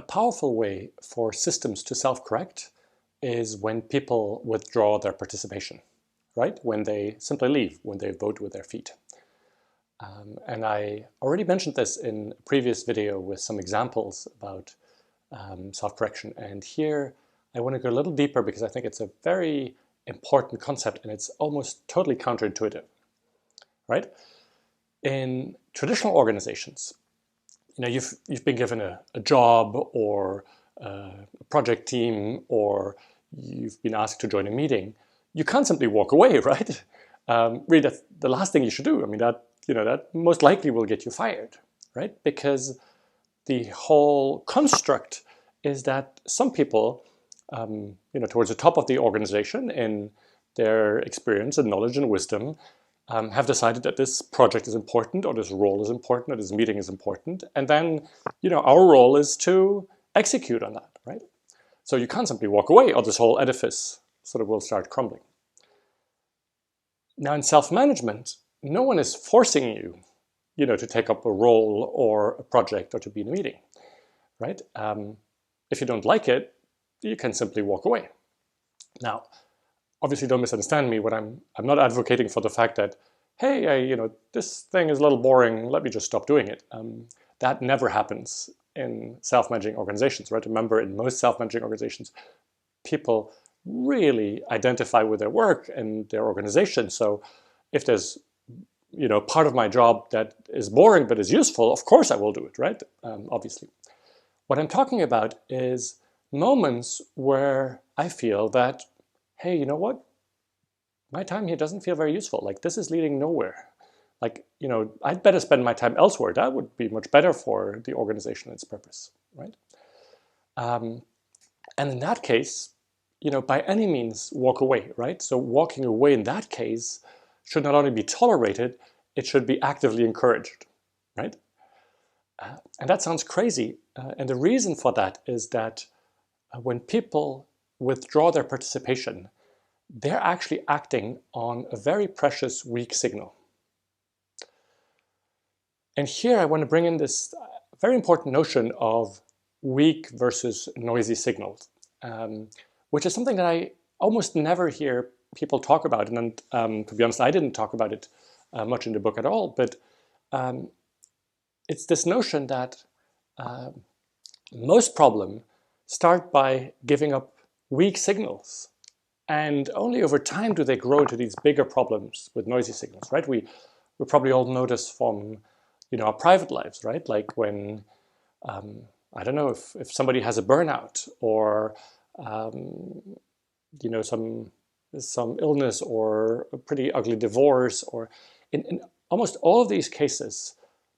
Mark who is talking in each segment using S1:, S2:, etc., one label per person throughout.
S1: powerful way for systems to self-correct is when people withdraw their participation, right? When they simply leave, when they vote with their feet. And I already mentioned this in a previous video with some examples about self-correction. And here I want to go a little deeper because I think it's a very important concept and it's almost totally counterintuitive, right? In traditional organizations, you've been given a job or a project team, or you've been asked to join a meeting. You can't simply walk away, right? Really, that's the last thing you should do. I mean, that most likely will get you fired, right? Because the whole construct is that some people, towards the top of the organization, in their experience and knowledge and wisdom, have decided that this project is important, or this role is important, or this meeting is important, and then, our role is to execute on that, right? So you can't simply walk away, or this whole edifice sort of will start crumbling. Now, in self-management, no one is forcing you, to take up a role or a project or to be in a meeting, right? If you don't like it, you can simply walk away. Now, obviously, don't misunderstand me. I'm not advocating for the fact that, hey, this thing is a little boring, let me just stop doing it. That never happens in self-managing organizations, right? Remember, in most self-managing organizations, people really identify with their work and their organization. So if there's, part of my job that is boring but is useful, of course I will do it, right? Obviously. What I'm talking about is moments where I feel that, hey, you know what? My time here doesn't feel very useful. Like, this is leading nowhere. Like, I'd better spend my time elsewhere. That would be much better for the organization and its purpose, right? And in that case, by any means, walk away, right? So walking away in that case should not only be tolerated, it should be actively encouraged, right? And that sounds crazy. And the reason for that is that when people withdraw their participation, they're actually acting on a very precious weak signal. And here I want to bring in this very important notion of weak versus noisy signals, which is something that I almost never hear people talk about. And to be honest, I didn't talk about it much in the book at all. But it's this notion that most problems start by giving up weak signals. And only over time do they grow to these bigger problems with noisy signals, right? We probably all notice from, our private lives, right? Like when, I don't know, if somebody has a burnout or, some illness or a pretty ugly divorce, or in almost all of these cases,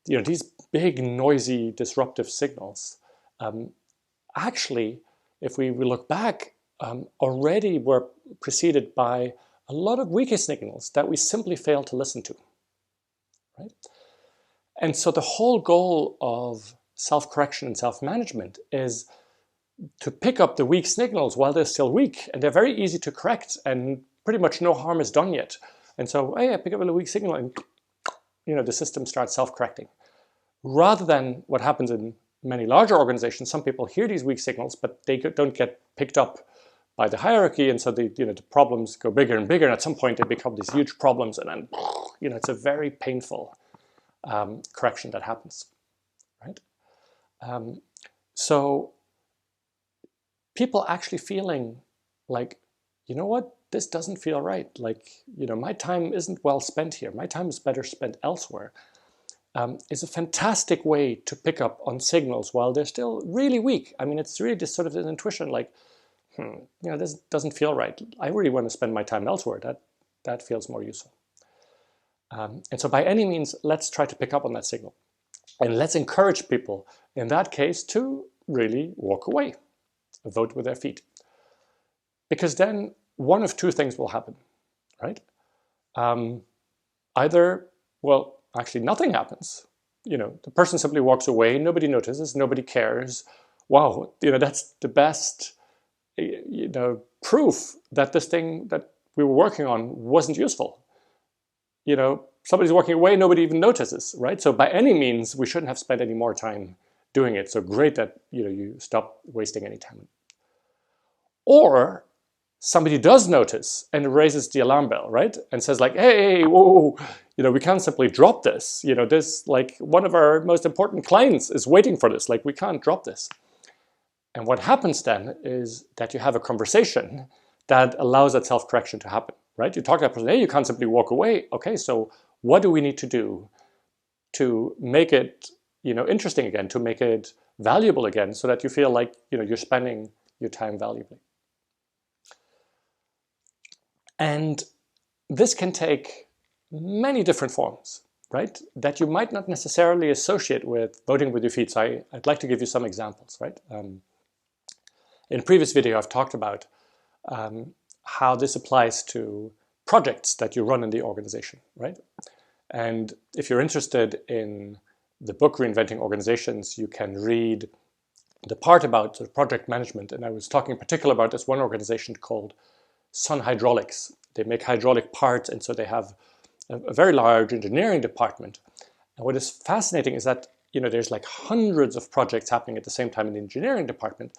S1: these big, noisy, disruptive signals, actually, if we look back, already were preceded by a lot of weaker signals that we simply fail to listen to, right? And so the whole goal of self-correction and self-management is to pick up the weak signals while they're still weak, and they're very easy to correct, and pretty much no harm is done yet. And so, hey, I pick up a weak signal, and the system starts self-correcting. Rather than what happens in many larger organizations, some people hear these weak signals, but they don't get picked up by the hierarchy, and so the problems go bigger and bigger, and at some point they become these huge problems, and then it's a very painful correction that happens, right? So people actually feeling like, what, this doesn't feel right. Like, my time isn't well spent here. My time is better spent elsewhere. Is a fantastic way to pick up on signals while they're still really weak. I mean, it's really just sort of an intuition like, this doesn't feel right. I really want to spend my time elsewhere. That feels more useful. And so by any means, let's try to pick up on that signal. And let's encourage people, in that case, to really walk away, vote with their feet. Because then one of two things will happen, right? Either, well, actually nothing happens. The person simply walks away, nobody notices, nobody cares. Wow, that's the best, proof that this thing that we were working on wasn't useful. Somebody's walking away, nobody even notices, right? So by any means, we shouldn't have spent any more time doing it. So great that you stop wasting any time. Or somebody does notice and raises the alarm bell, right? And says like, hey, whoa, we can't simply drop this. This, like, one of our most important clients is waiting for this. Like, we can't drop this. And what happens then is that you have a conversation that allows that self-correction to happen, right? You talk to that person, hey, you can't simply walk away. Okay, so what do we need to do to make it, interesting again, to make it valuable again, so that you feel like, you're spending your time valuably? And this can take many different forms, right? That you might not necessarily associate with voting with your feet. So I'd like to give you some examples, right? In a previous video, I've talked about how this applies to projects that you run in the organization, right? And if you're interested in the book Reinventing Organizations, you can read the part about sort of project management. And I was talking in particular about this one organization called Sun Hydraulics. They make hydraulic parts, and so they have a very large engineering department. And what is fascinating is that there's like hundreds of projects happening at the same time in the engineering department,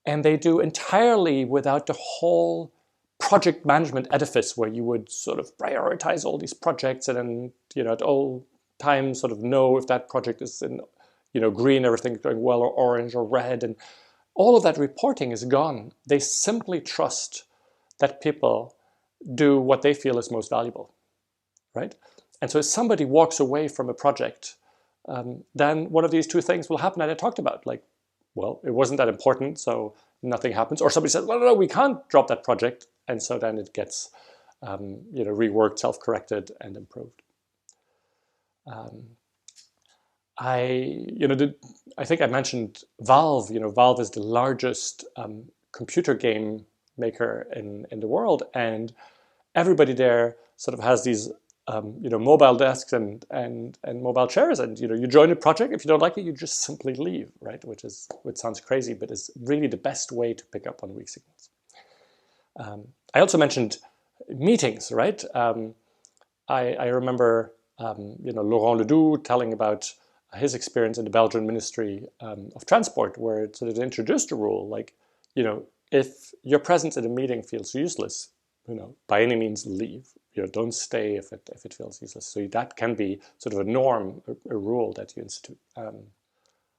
S1: and they do entirely without the whole project management edifice where you would sort of prioritize all these projects and then at all times sort of know if that project is in green, everything's going well, or orange or red, and all of that reporting is gone. They simply trust that people do what they feel is most valuable, right? And so if somebody walks away from a project, then one of these two things will happen that I talked about. Like, well, it wasn't that important, so nothing happens. Or somebody says, well, no, we can't drop that project. And so then it gets reworked, self-corrected, and improved. I think I mentioned Valve. Valve is the largest computer game maker in the world, and everybody there sort of has these mobile desks and mobile chairs, and you join a project. If you don't like it, you just simply leave, right? Which sounds crazy, but is really the best way to pick up on weak signals. I also mentioned meetings, right? I remember Laurent Ledoux telling about his experience in the Belgian Ministry of Transport, where it sort of introduced a rule like, if your presence at a meeting feels useless, by any means leave. Don't stay if it feels useless. So that can be sort of a norm, a rule that you institute.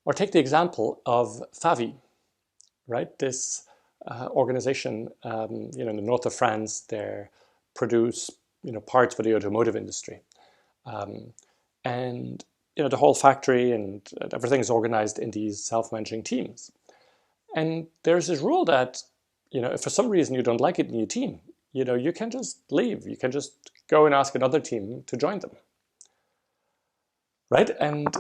S1: Or take the example of Favi, right? This organization, in the north of France, they produce, parts for the automotive industry. And, the whole factory and everything is organized in these self-managing teams. And there's this rule that, if for some reason you don't like it in your team, you can just leave. You can just go and ask another team to join them, right? And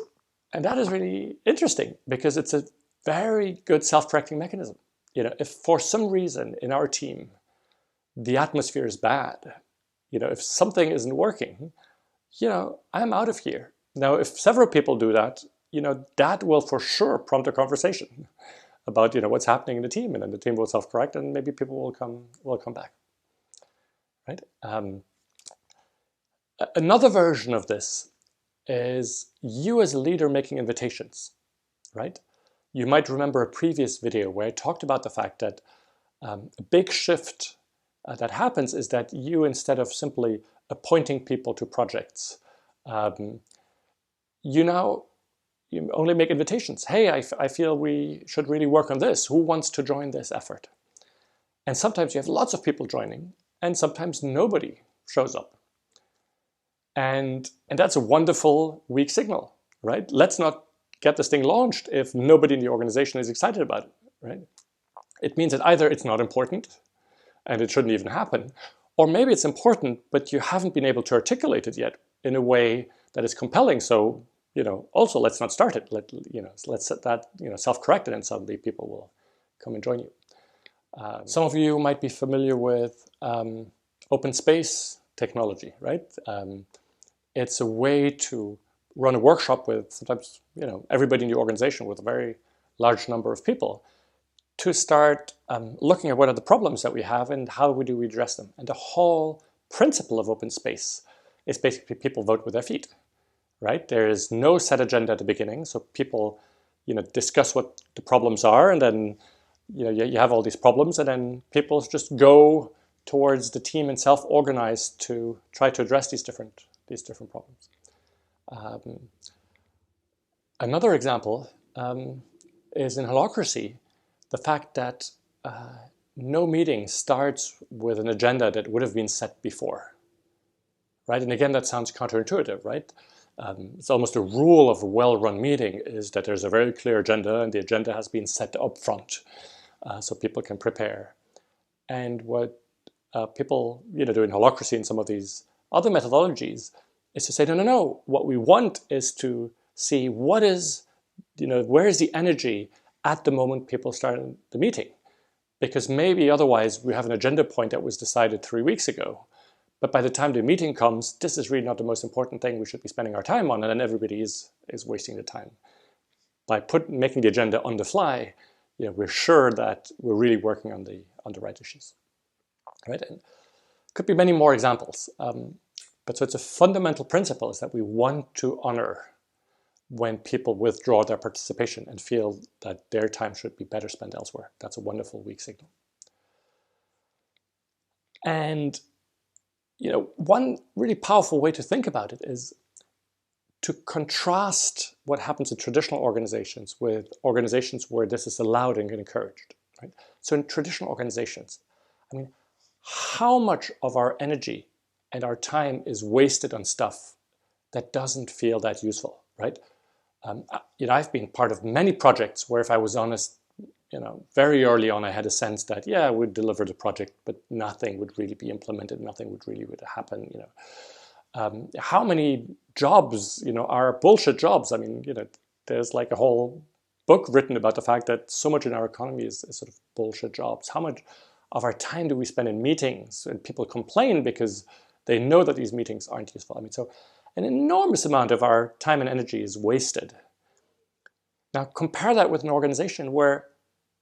S1: that is really interesting because it's a very good self-correcting mechanism. If for some reason in our team the atmosphere is bad, if something isn't working, I'm out of here. Now, if several people do that, that will for sure prompt a conversation about what's happening in the team, and then the team will self-correct, and maybe people will come back. Right? Another version of this is you as a leader making invitations, right? You might remember a previous video where I talked about the fact that a big shift that happens is that you, instead of simply appointing people to projects, you only make invitations. Hey, I feel we should really work on this. Who wants to join this effort? And sometimes you have lots of people joining, and sometimes nobody shows up. And that's a wonderful weak signal, right? Let's not get this thing launched if nobody in the organization is excited about it, right? It means that either it's not important and it shouldn't even happen, or maybe it's important, but you haven't been able to articulate it yet in a way that is compelling. So, also let's not start it. Let's set that, self-correct it, and suddenly people will come and join you. Some of you might be familiar with open space technology, right? It's a way to run a workshop with sometimes, everybody in the organization, with a very large number of people, to start looking at what are the problems that we have and how do we address them. And the whole principle of open space is basically people vote with their feet, right? There is no set agenda at the beginning, so people discuss what the problems are, and then you have all these problems, and then people just go towards the team and self-organize to try to address these different problems. Another example is in holacracy, the fact that no meeting starts with an agenda that would have been set before, right? And again, that sounds counterintuitive, right? It's almost a rule of a well-run meeting is that there's a very clear agenda, and the agenda has been set up front so people can prepare. And what people do in holacracy and some of these other methodologies is to say, no. What we want is to see what is, where is the energy at the moment people start the meeting. Because maybe otherwise we have an agenda point that was decided 3 weeks ago. But by the time the meeting comes, this is really not the most important thing we should be spending our time on, and then everybody is wasting the time. By making the agenda on the fly, we're sure that we're really working on the right issues. Right? And could be many more examples. But so it's a fundamental principle is that we want to honor when people withdraw their participation and feel that their time should be better spent elsewhere. That's a wonderful weak signal. And one really powerful way to think about it is to contrast what happens in traditional organizations with organizations where this is allowed and encouraged. Right? So in traditional organizations, how much of our energy and our time is wasted on stuff that doesn't feel that useful, right? I've been part of many projects where, if I was honest, very early on, I had a sense that, I would deliver the project, but nothing would really be implemented, nothing would really happen. How many jobs, are bullshit jobs? There's like a whole book written about the fact that so much in our economy is sort of bullshit jobs. How much of our time do we spend in meetings? And people complain because they know that these meetings aren't useful. So an enormous amount of our time and energy is wasted. Now compare that with an organization where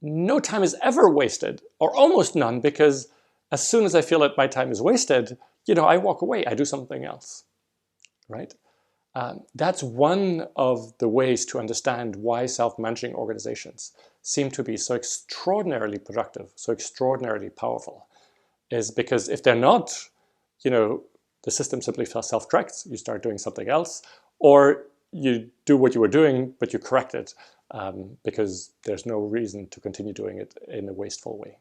S1: no time is ever wasted, or almost none, because as soon as I feel that my time is wasted, I walk away, I do something else, right? That's one of the ways to understand why self-managing organizations seem to be so extraordinarily productive, so extraordinarily powerful, is because if they're not, the system simply self-corrects, you start doing something else, or you do what you were doing, but you correct it because there's no reason to continue doing it in a wasteful way.